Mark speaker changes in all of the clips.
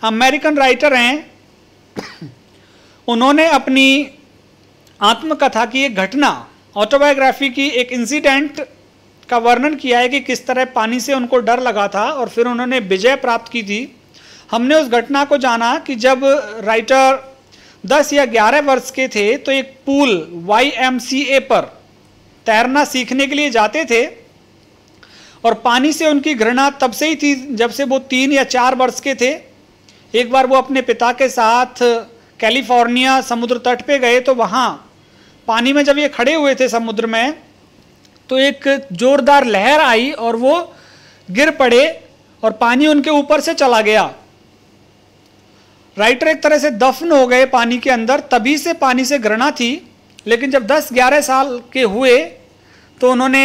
Speaker 1: American writer हैं, उन्होंने अपनी आत्मकथा की एक घटना, ऑटोबायोग्राफी की एक इंसिडेंट का वर्णन किया है कि किस तरह पानी से उनको डर लगा था और फिर उन्होंने विजय प्राप्त की थी। हमने उस घटना को जाना कि जब राइटर 10 या 11 वर्ष के थे तो एक पूल YMCA पर तैरना सीखने के लिए जाते थे और पानी से उनकी घृणा तब से ही थी जब से वो 3 या 4 वर्ष के थे। एक बार वो अपने पिता के साथ कैलिफोर्निया समुद्र तट पे गए तो वहाँ पानी में जब ये खड़े हुए थे समुद्र में तो एक जोरदार लहर आई और वो गिर पड़े और पानी उनके ऊपर से चला गया। राइटर एक तरह से दफन हो गए पानी के अंदर, तभी से पानी से घृणा थी। लेकिन जब 10-11 साल के हुए तो उन्होंने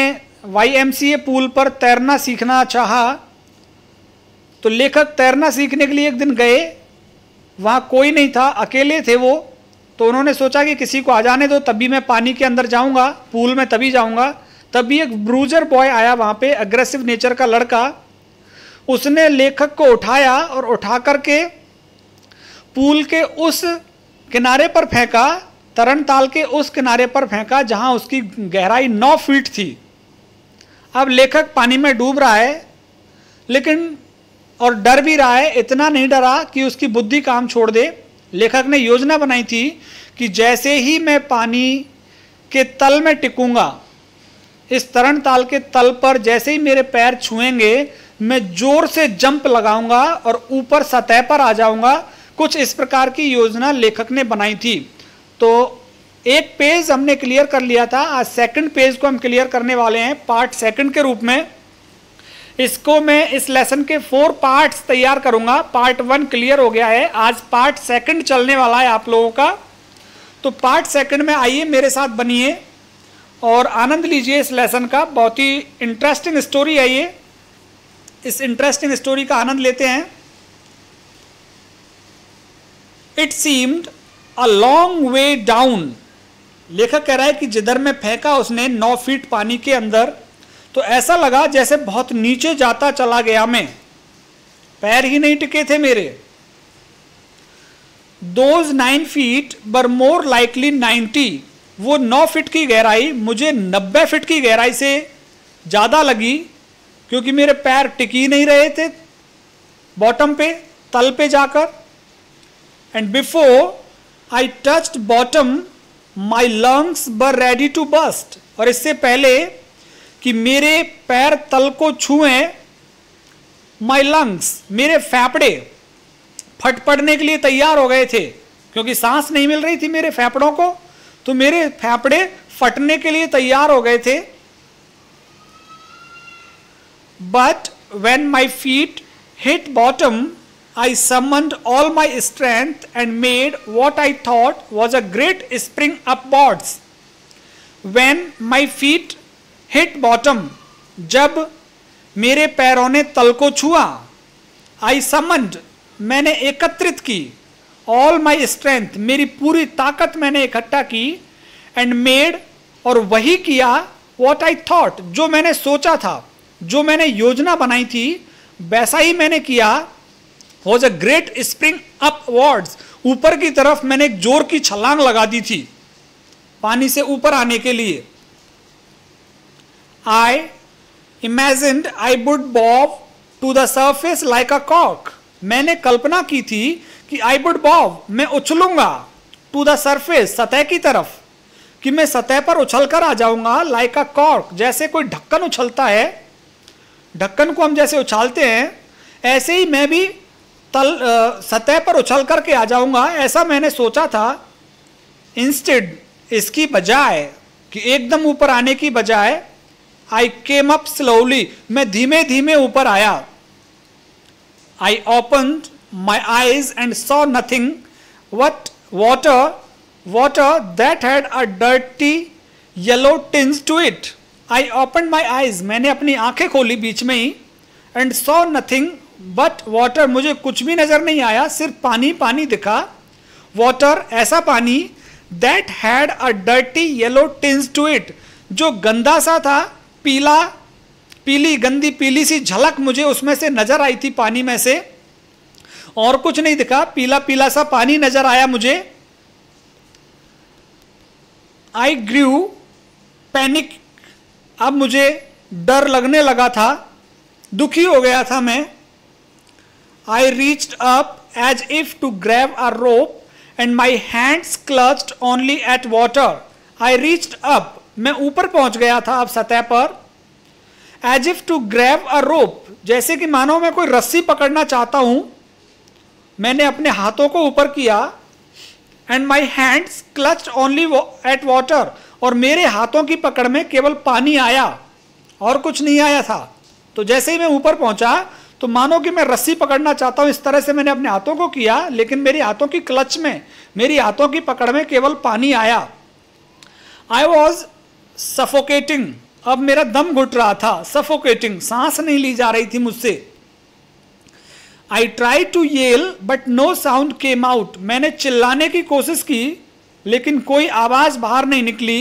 Speaker 1: YMCA पूल पर तैरना सीखना चाहा। तो लेखक तैरना सीखने के लिए एक दिन गए, वहाँ कोई नहीं था, अकेले थे वो। तो उन्होंने सोचा कि किसी को आ जाने दो, तभी मैं पानी के अंदर जाऊँगा, पूल में तभी जाऊँगा। तभी एक ब्रूजर बॉय आया वहाँ पे, अग्रेसिव नेचर का लड़का। उसने लेखक को उठाया और उठा करके पूल के उस किनारे पर फेंका, तरण ताल के उस किनारे पर फेंका जहाँ उसकी गहराई 9 फीट थी। अब लेखक पानी में डूब रहा है लेकिन और डर भी रहा है, इतना नहीं डरा कि उसकी बुद्धि काम छोड़ दे। लेखक ने योजना बनाई थी कि जैसे ही मैं पानी के तल में टिकूंगा, इस तरण ताल के तल पर जैसे ही मेरे पैर छुएंगे मैं जोर से जंप लगाऊंगा और ऊपर सतह पर आ जाऊंगा। कुछ इस प्रकार की योजना लेखक ने बनाई थी। तो एक पेज हमने क्लियर कर लिया था, आज सेकंड पेज को हम क्लियर करने वाले हैं पार्ट सेकंड के रूप में। इसको मैं इस लेसन के 4 पार्ट्स तैयार करूंगा। पार्ट 1 क्लियर हो गया है, आज पार्ट सेकंड चलने वाला है आप लोगों का। तो पार्ट सेकंड में आइए मेरे साथ बनिए और आनंद लीजिए इस लेसन का। बहुत ही इंटरेस्टिंग स्टोरी है ये, इस इंटरेस्टिंग स्टोरी का आनंद लेते हैं। It seemed a long way down. लेखक कह रहा है कि जिधर में फेंका उसने 9 फीट पानी के अंदर, तो ऐसा लगा जैसे बहुत नीचे जाता चला गया मैं, पैर ही नहीं टिके थे मेरे। Those 9 feet were more likely 90। वो 9 फीट की गहराई मुझे 90 फीट की गहराई से ज़्यादा लगी, क्योंकि मेरे पैर टिक ही नहीं रहे थे बॉटम पे, तल पे जाकर। And before I touched bottom my lungs were ready to burst. और इससे पहले कि मेरे पैर तल को छुएं, माई लंग्स, मेरे फेफड़े फट पड़ने के लिए तैयार हो गए थे, क्योंकि सांस नहीं मिल रही थी मेरे फेफड़ों को, तो मेरे फेफड़े फटने के लिए तैयार हो गए थे। But when my feet hit bottom I summoned all my strength and made what I thought was a great spring upwards. When my feet hit bottom, जब मेरे पैरों ने तल को छुआ, I summoned, मैंने एकत्रित की, all my strength, मेरी पूरी ताकत मैंने इकट्ठा की, and made, और वही किया, what I thought, जो मैंने सोचा था, जो मैंने योजना बनाई थी, वैसा ही मैंने किया। Was a great spring upwards, ऊपर की तरफ मैंने एक जोर की छलांग लगा दी थी पानी से ऊपर आने के लिए। I imagined I would bob to the surface like a cork, मैंने कल्पना की थी कि I would bob, मैं उछलूंगा, to the surface, सतह की तरफ, कि मैं सतह पर उछलकर आ जाऊंगा, like a cork, जैसे कोई ढक्कन उछलता है, ढक्कन को हम जैसे उछालते हैं, ऐसे ही मैं भी सतह पर उछल करके आ जाऊंगा, ऐसा मैंने सोचा था। इंस्टेड, इसकी बजाय, कि एकदम ऊपर आने की बजाय, आई केम अप स्लोली, मैं धीमे धीमे ऊपर आया। I opened my eyes and saw nothing but water that had a dirty yellow tinge to it. I opened my eyes, मैंने अपनी आंखें खोली बीच में ही, and saw nothing but water, मुझे कुछ भी नजर नहीं आया, सिर्फ पानी पानी दिखा। वाटर, ऐसा पानी, that had a dirty yellow tinge to it, जो गंदा सा था, पीली गंदी पीली सी झलक मुझे उसमें से नजर आई थी पानी में से। और कुछ नहीं दिखा, पीला पीला सा पानी नजर आया मुझे। आई ग्रू पैनिक, अब मुझे डर लगने लगा था, दुखी हो गया था मैं। I reached up as if to grab a rope and my hands clutched only at water. I reached up, मैं ऊपर पहुंच गया था अब सतह पर। As if to grab a rope, जैसे कि मानो मैं कोई रस्सी पकड़ना चाहता हूं। मैंने अपने हाथों को ऊपर किया। And my hands clutched only at water, और मेरे हाथों की पकड़ में केवल पानी आया और कुछ नहीं आया था। तो जैसे ही मैं ऊपर पहुंचा तो मानो कि मैं रस्सी पकड़ना चाहता हूं, इस तरह से मैंने अपने हाथों को किया, लेकिन मेरी हाथों की क्लच में, मेरी हाथों की पकड़ में केवल पानी आया। आई वॉज सफोकेटिंग, अब मेरा दम घुट रहा था। सफोकेटिंग, सांस नहीं ली जा रही थी मुझसे। I try to yell but no sound came out, मैंने चिल्लाने की कोशिश की लेकिन कोई आवाज बाहर नहीं निकली।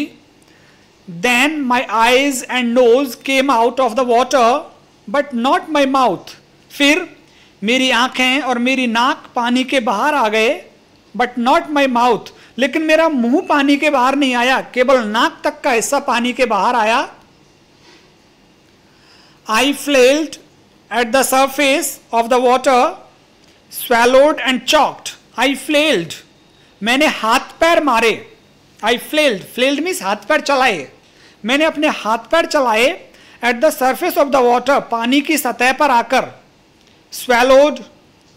Speaker 1: Then my eyes and nose came out of the water but not my mouth, फिर मेरी आंखें और मेरी नाक पानी के बाहर आ गए, बट नॉट माई माउथ, लेकिन मेरा मुंह पानी के बाहर नहीं आया, केवल नाक तक का हिस्सा पानी के बाहर आया। I flailed at the surface of the water, swallowed and choked. I flailed, मैंने हाथ पैर मारे। आई फ्लेल्ड, फ्लेल्ड मीन्स हाथ पैर चलाए। मैंने अपने हाथ पैर चलाए eight the surface of the water, पानी की सतह पर आकर। स्वैलोड,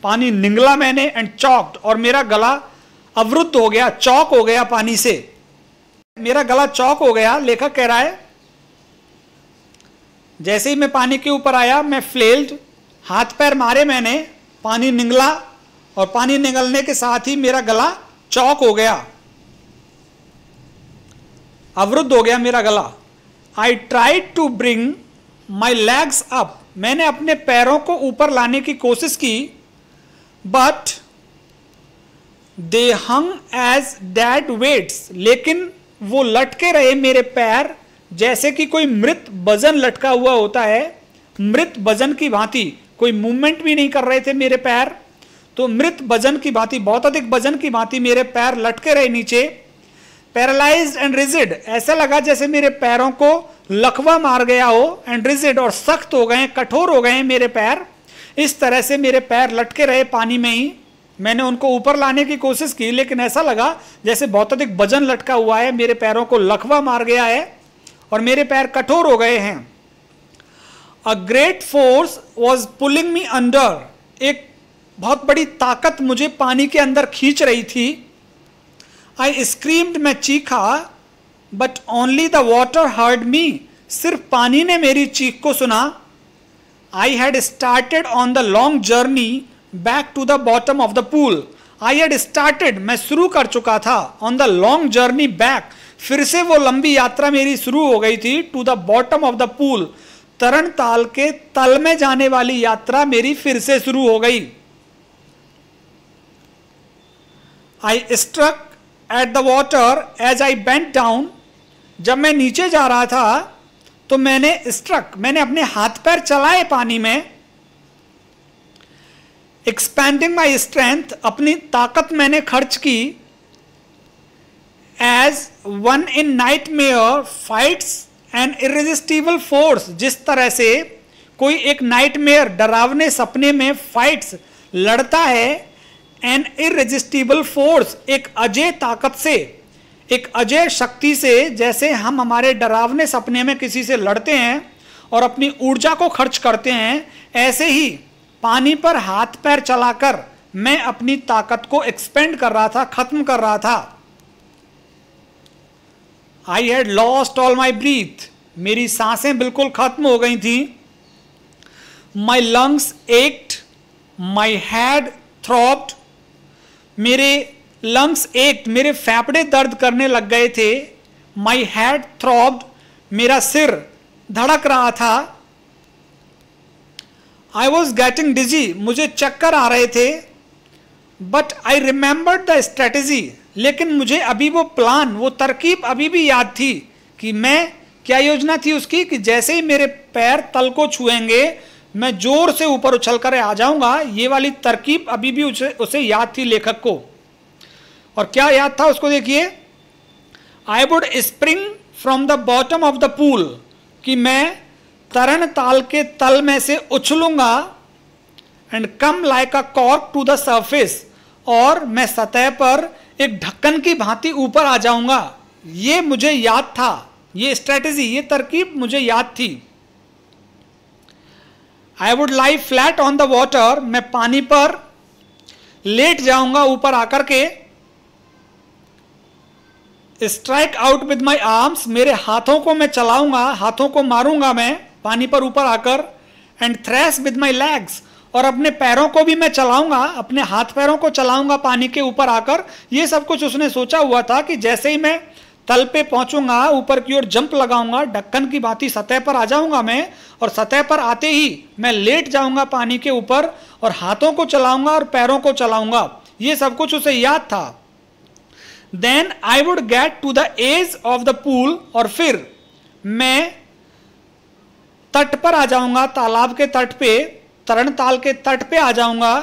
Speaker 1: पानी निगला मैंने, एंड चॉक्ड, और मेरा गला अवरुद्ध हो गया, चौक हो गया पानी से। मेरा गला चौक हो गया। लेखक कह रहा है जैसे ही मैं पानी के ऊपर आया, मैं फ्लेल्ड, हाथ पैर मारे मैंने, पानी निगला, और पानी निगलने के साथ ही मेरा गला चौक हो गया, अवरुद्ध हो गया मेरा गला। I tried to bring my legs up, मैंने अपने पैरों को ऊपर लाने की कोशिश की, but they hung as dead weights, लेकिन वो लटके रहे मेरे पैर जैसे कि कोई मृत वजन लटका हुआ होता है, मृत वजन की भांति। कोई मूवमेंट भी नहीं कर रहे थे मेरे पैर, तो मृत वजन की भांति, बहुत अधिक वजन की भांति मेरे पैर लटके रहे नीचे। पैरालाइज्ड एंड रिजिड, ऐसा लगा जैसे मेरे पैरों को लकवा मार गया हो, एंड रिजिड, और सख्त हो गए, कठोर हो गए मेरे पैर। इस तरह से मेरे पैर लटके रहे पानी में ही। मैंने उनको ऊपर लाने की कोशिश की, लेकिन ऐसा लगा जैसे बहुत अधिक वजन लटका हुआ है, मेरे पैरों को लकवा मार गया है और मेरे पैर कठोर हो गए हैं। A great force was pulling me under, एक बहुत बड़ी ताकत मुझे पानी के अंदर खींच रही थी। आई स्क्रीम्ड, मैं चीखा, but only the water heard me, सिर्फ पानी ने मेरी चीख को सुना। I had started on the long journey back to the bottom of the pool. I had started, मैं शुरू कर चुका था, on the long journey back, फिर से वो लंबी यात्रा मेरी शुरू हो गई थी, to the bottom of the pool, तरण ताल के तल में जाने वाली यात्रा मेरी फिर से शुरू हो गई। I struck at the water as I bent down, जब मैं नीचे जा रहा था तो मैंने स्ट्रक, मैंने अपने हाथ पैर चलाए पानी में। एक्सपैंडिंग माई स्ट्रेंथ, अपनी ताकत मैंने खर्च की। As one in nightmare fights an irresistible force, जिस तरह से कोई एक नाइटमेयर, डरावने सपने में फाइट्स, लड़ता है, एन इररेजिस्टिबल फोर्स, एक अजय ताकत से, एक अजय शक्ति से, जैसे हम हमारे डरावने सपने में किसी से लड़ते हैं और अपनी ऊर्जा को खर्च करते हैं, ऐसे ही पानी पर हाथ पैर चलाकर मैं अपनी ताकत को एक्सपेंड कर रहा था, खत्म कर रहा था। I had lost all my breath, मेरी सांसें बिल्कुल खत्म हो गई थी। My lungs ached, my head throbbed, मेरे लंग्स एक्ट, मेरे फेफड़े दर्द करने लग गए थे। माई हेड थ्रॉब्ड, मेरा सिर धड़क रहा था। आई वॉज गेटिंग डिजी, मुझे चक्कर आ रहे थे। But I remembered the strategy, लेकिन मुझे अभी वो प्लान, वो तरकीब अभी भी याद थी कि मैं, क्या योजना थी उसकी, कि जैसे ही मेरे पैर तल को छुएंगे मैं जोर से ऊपर उछल कर आ जाऊंगा। ये वाली तरकीब अभी भी उसे याद थी लेखक को। और क्या याद था उसको देखिए, I would spring from the bottom of the pool, कि मैं तरण ताल के तल में से उछलूंगा, and come like a cork to the surface, और मैं सतह पर एक ढक्कन की भांति ऊपर आ जाऊंगा। ये मुझे याद था, ये स्ट्रेटेजी, ये तरकीब मुझे याद थी। I would lie flat on the water, मैं पानी पर लेट जाऊंगा ऊपर आकर के। Strike out with my arms, मेरे हाथों को मैं चलाऊंगा, हाथों को मारूंगा मैं पानी पर ऊपर आकर। And trash with my legs, और अपने पैरों को भी मैं चलाऊंगा, अपने हाथ पैरों को चलाऊंगा पानी के ऊपर आकर। ये सब कुछ उसने सोचा हुआ था कि जैसे ही मैं तल पे पहुंचूंगा, ऊपर की ओर जंप लगाऊंगा, ढक्कन की भांति सतह पर आ जाऊंगा मैं, और सतह पर आते ही मैं लेट जाऊंगा पानी के ऊपर और हाथों को चलाऊंगा और पैरों को चलाऊंगा। ये सब कुछ उसे याद था। Then I would get to the edge of the pool, और फिर मैं तट पर आ जाऊंगा, तालाब के तट पे, तरण ताल के तट पे आ जाऊंगा।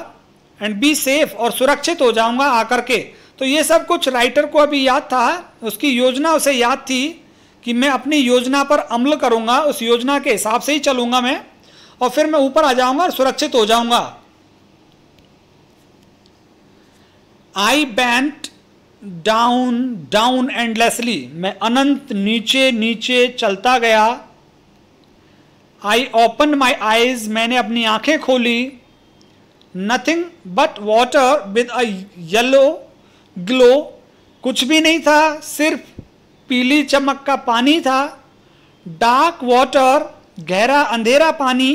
Speaker 1: एंड बी सेफ, और सुरक्षित हो जाऊंगा आकर के। तो ये सब कुछ राइटर को अभी याद था, उसकी योजना उसे याद थी कि मैं अपनी योजना पर अमल करूंगा, उस योजना के हिसाब से ही चलूंगा मैं, और फिर मैं ऊपर आ जाऊंगा और सुरक्षित हो जाऊंगा। आई बेंट डाउन डाउन एंडलेसली, मैं अनंत नीचे नीचे चलता गया। आई ओपन माई आईज, मैंने अपनी आंखें खोली। Nothing but water with a yellow glow, कुछ भी नहीं था, सिर्फ पीली चमक का पानी था। डार्क वाटर, गहरा अंधेरा पानी।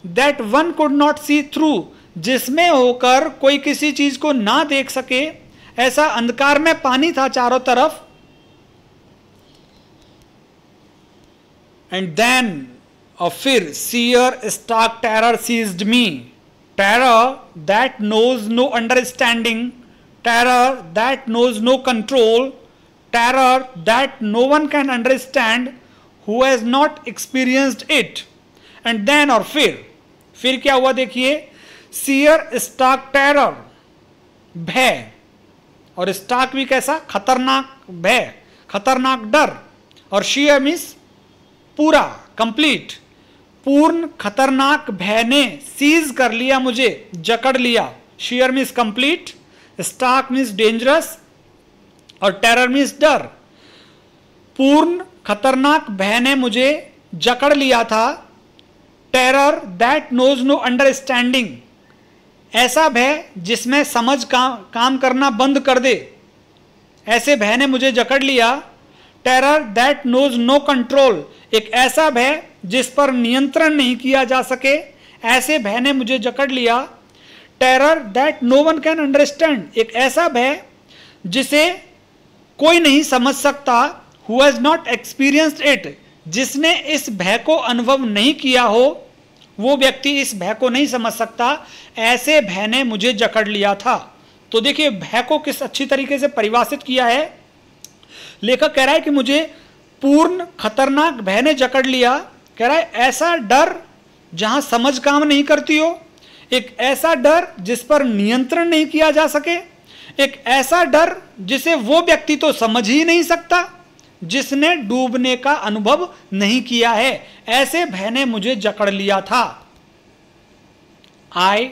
Speaker 1: That one could not see through, जिसमें होकर कोई किसी चीज को ना देख सके, ऐसा अंधकार में पानी था चारों तरफ। एंड देन, और फिर, sheer stark terror seized me, terror that knows no understanding, terror that knows no control, terror that no one can understand who has not experienced it. And then, और फिर क्या हुआ देखिए, सियर स्टार्क टेरर, भय, और Stark भी कैसा, खतरनाक भय, खतरनाक डर, और शियर मीन्स पूरा, कंप्लीट, पूर्ण खतरनाक भय ने सीज कर लिया मुझे, जकड़ लिया। Sheer means complete, stark means dangerous, और टेरर मीन्स डर। पूर्ण खतरनाक भय ने मुझे जकड़ लिया था। Terror that knows no understanding, ऐसा भय जिसमें समझ काम करना बंद कर दे, ऐसे भय ने मुझे जकड़ लिया। Terror that knows no control, एक ऐसा भय जिस पर नियंत्रण नहीं किया जा सके, ऐसे भय ने मुझे जकड़ लिया। Terror that no one can understand, एक ऐसा भय जिसे कोई नहीं समझ सकता। Who has not experienced it, जिसने इस भय को अनुभव नहीं किया हो, वो व्यक्ति इस भय को नहीं समझ सकता। ऐसे भय ने मुझे जकड़ लिया था। तो देखिए भय को किस अच्छी तरीके से परिभाषित किया है। लेखक कह रहा है कि मुझे पूर्ण खतरनाक भय ने जकड़ लिया। कह रहा है ऐसा डर जहां समझ काम नहीं करती हो, एक ऐसा डर जिस पर नियंत्रण नहीं किया जा सके, एक ऐसा डर जिसे वो व्यक्ति तो समझ ही नहीं सकता जिसने डूबने का अनुभव नहीं किया है। ऐसे भय ने मुझे जकड़ लिया था। I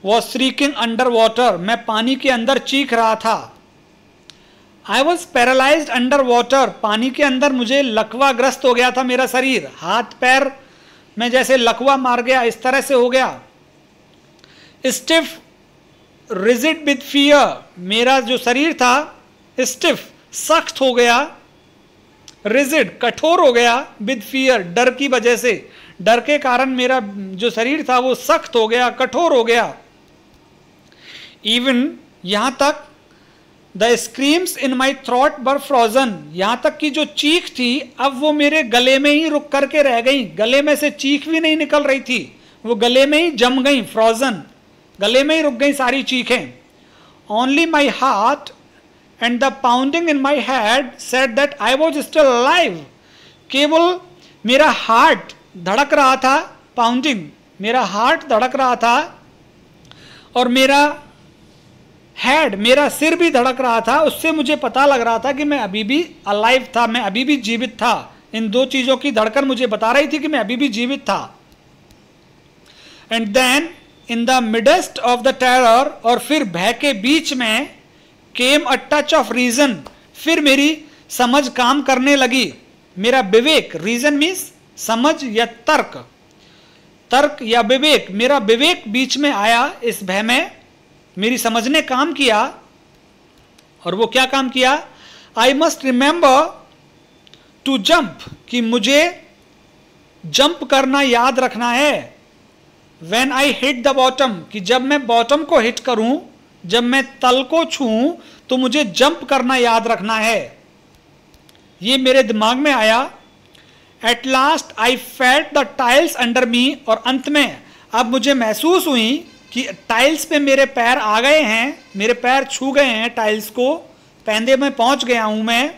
Speaker 1: was shrieking under water, मैं पानी के अंदर चीख रहा था। I was paralysed under water, पानी के अंदर मुझे लकवा ग्रस्त हो गया था मेरा शरीर, हाथ पैर में जैसे लकवा मार गया, इस तरह से हो गया। स्टिफ रिजिड विद फियर, मेरा जो शरीर था स्टिफ सख्त हो गया, रिजिड कठोर हो गया, विद फियर डर की वजह से, डर के कारण मेरा जो शरीर था वो सख्त हो गया, कठोर हो गया। इवन यहां तक the screams in my throat were frozen, यहां तक कि जो चीख थी अब वो मेरे गले में ही रुक करके रह गई, गले में से चीख भी नहीं निकल रही थी, वो गले में ही जम गई, फ्रोजन, गले में ही रुक गई सारी चीखें। Only my heart and the pounding in my head said that I was still alive, केवल मेरा हार्ट धड़क रहा था, पाउंडिंग, मेरा हार्ट धड़क रहा था और मेरा हेड, मेरा सिर भी धड़क रहा था। उससे मुझे पता लग रहा था कि मैं अभी भी अलाइव था, मैं अभी भी जीवित था। इन दो चीज़ों की धड़कन मुझे बता रही थी कि मैं अभी भी जीवित था। And then in the midst of the terror, और फिर भय के बीच में, came a touch of reason, फिर मेरी समझ काम करने लगी, मेरा विवेक, रीजन मीन्स समझ या तर्क, तर्क या विवेक, मेरा विवेक बीच में आया इस भय में, मेरी समझ ने काम किया। और वो क्या काम किया? I must remember to jump, कि मुझे जंप करना याद रखना है। When I hit the bottom, कि जब मैं बॉटम को हिट करूं, जब मैं तल को छूं, तो मुझे जंप करना याद रखना है। ये मेरे दिमाग में आया। At last I felt the tiles under मी, और अंत में अब मुझे महसूस हुई कि टाइल्स पे मेरे पैर आ गए हैं, मेरे पैर छू गए हैं टाइल्स को, पैंदे में पहुंच गया हूं मैं।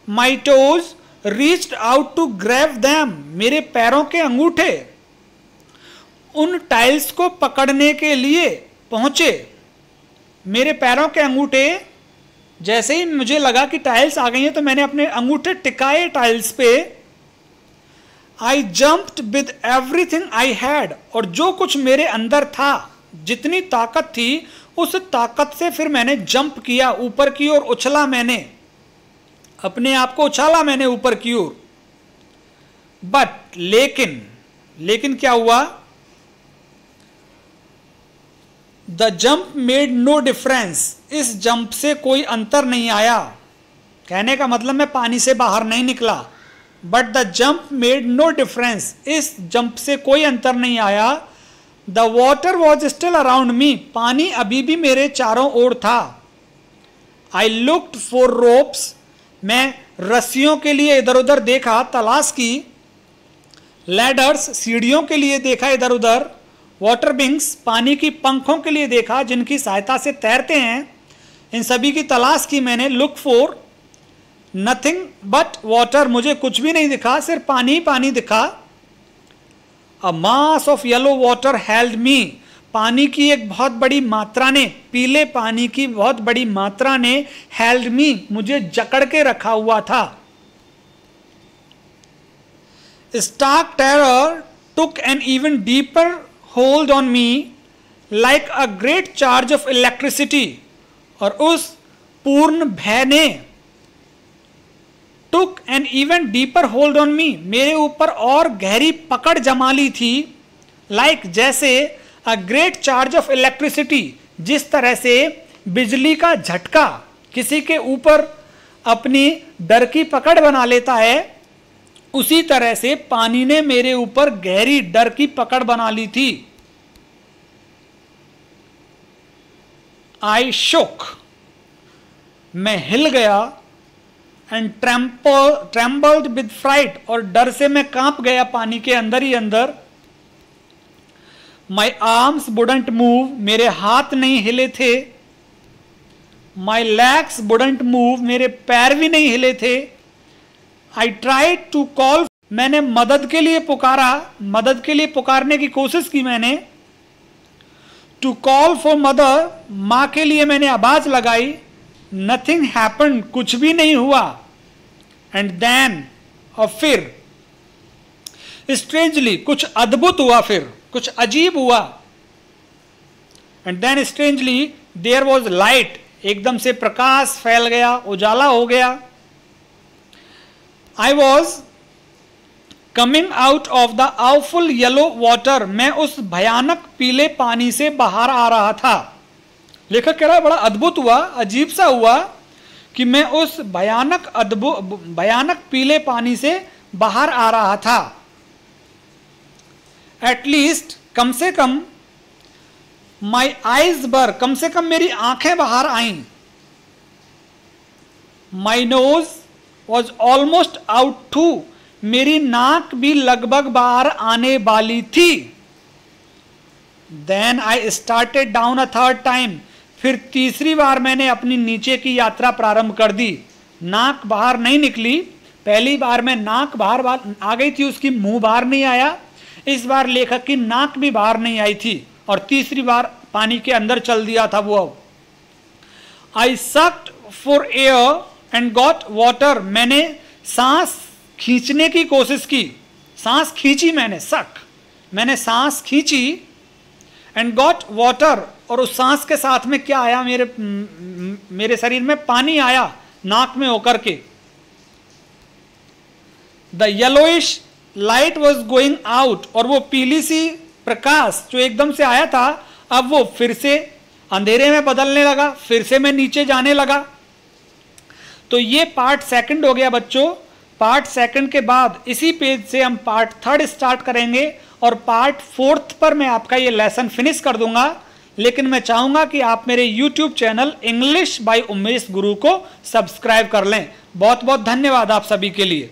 Speaker 1: My toes reached out to grab them, मेरे पैरों के अंगूठे उन टाइल्स को पकड़ने के लिए पहुंचे। मेरे पैरों के अंगूठे, जैसे ही मुझे लगा कि टाइल्स आ गई हैं, तो मैंने अपने अंगूठे टिकाए टाइल्स पे। I jumped with everything I had, और जो कुछ मेरे अंदर था, जितनी ताकत थी, उस ताकत से फिर मैंने जंप किया, ऊपर की ओर उछला, मैंने अपने आप को उछाला मैंने ऊपर की ओर। बट लेकिन क्या हुआ? The jump made no difference, इस जंप से कोई अंतर नहीं आया। कहने का मतलब मैं पानी से बाहर नहीं निकला, but the jump made no difference, इस जंप से कोई अंतर नहीं आया। The water was still around me, पानी अभी भी मेरे चारों ओर था। आई लुक्ड फॉर रोप्स, मैं रस्सियों के लिए इधर उधर देखा, तलाश की। लैडर्स, सीढ़ियों के लिए देखा इधर उधर। वाटर विंग्स, पानी की पंखों के लिए देखा, जिनकी सहायता से तैरते हैं, इन सभी की तलाश की मैंने। Look for nothing but water, मुझे कुछ भी नहीं दिखा, सिर्फ पानी ही पानी दिखा। A mass of yellow water held me, पानी की एक बहुत बड़ी मात्रा ने, पीले पानी की बहुत बड़ी मात्रा ने हेल्ड मी, मुझे जकड़ के रखा हुआ था। Stark terror took an even deeper hold on me like a great charge of electricity, और उस पूर्ण भय ने took an even deeper hold on me, मेरे ऊपर और गहरी पकड़ जमा ली थी। लाइक जैसे अ ग्रेट चार्ज ऑफ इलेक्ट्रिसिटी, जिस तरह से बिजली का झटका किसी के ऊपर अपनी डर की पकड़ बना लेता है, उसी तरह से पानी ने मेरे ऊपर गहरी डर की पकड़ बना ली थी। आई शोक, मैं हिल गया। एंड ट्रेम्बल्ड विद फ्राइट, और डर से मैं कांप गया पानी के अंदर ही अंदर। माई आर्म्स वुडंट मूव, मेरे हाथ नहीं हिले थे। माई लेग्स वुडंट मूव, मेरे पैर भी नहीं हिले थे। आई ट्राइड टू कॉल, मैंने मदद के लिए पुकारा, मदद के लिए पुकारने की कोशिश की मैंने। टू कॉल फॉर मदर, मां के लिए मैंने आवाज लगाई। नथिंग हैपेंड, कुछ भी नहीं हुआ। एंड देन, और फिर स्ट्रेंजली, कुछ अद्भुत हुआ, फिर कुछ अजीब हुआ। And then strangely there was light, एकदम से प्रकाश फैल गया, उजाला हो गया। I was coming out of the awful yellow water, मैं उस भयानक पीले पानी से बाहर आ रहा था। लेखक कह रहा है बड़ा अद्भुत हुआ, अजीब सा हुआ कि मैं उस भयानक पीले पानी से बाहर आ रहा था। एटलीस्ट, कम से कम, माई आईज बर, कम से कम मेरी आंखें बाहर आईं। My nose was almost out too, मेरी नाक भी लगभग बाहर आने वाली थी। Then I started down a third time, फिर तीसरी बार मैंने अपनी नीचे की यात्रा प्रारंभ कर दी। नाक बाहर नहीं निकली, पहली बार में नाक बाहर आ गई थी, उसकी मुंह बाहर नहीं आया। इस बार लेखक की नाक भी बाहर नहीं आई थी और तीसरी बार पानी के अंदर चल दिया था वो। I sucked for air and got water, मैंने सांस खींचने की कोशिश की, सांस खींची मैंने, मैंने सांस खींची, एंड गॉट वाटर, और उस सांस के साथ में क्या आया, मेरे शरीर में पानी आया नाक में होकर के। The yellowish light was going out, और वो पीली सी प्रकाश जो एकदम से आया था अब वो फिर से अंधेरे में बदलने लगा, फिर से मैं नीचे जाने लगा। तो ये पार्ट सेकंड हो गया बच्चों। पार्ट सेकंड के बाद इसी पेज से हम पार्ट थर्ड स्टार्ट करेंगे और पार्ट फोर्थ पर मैं आपका ये लेसन फिनिश कर दूंगा। लेकिन मैं चाहूंगा कि आप मेरे YouTube channel English by Umesh गुरु को सब्सक्राइब कर लें। बहुत बहुत धन्यवाद आप सभी के लिए।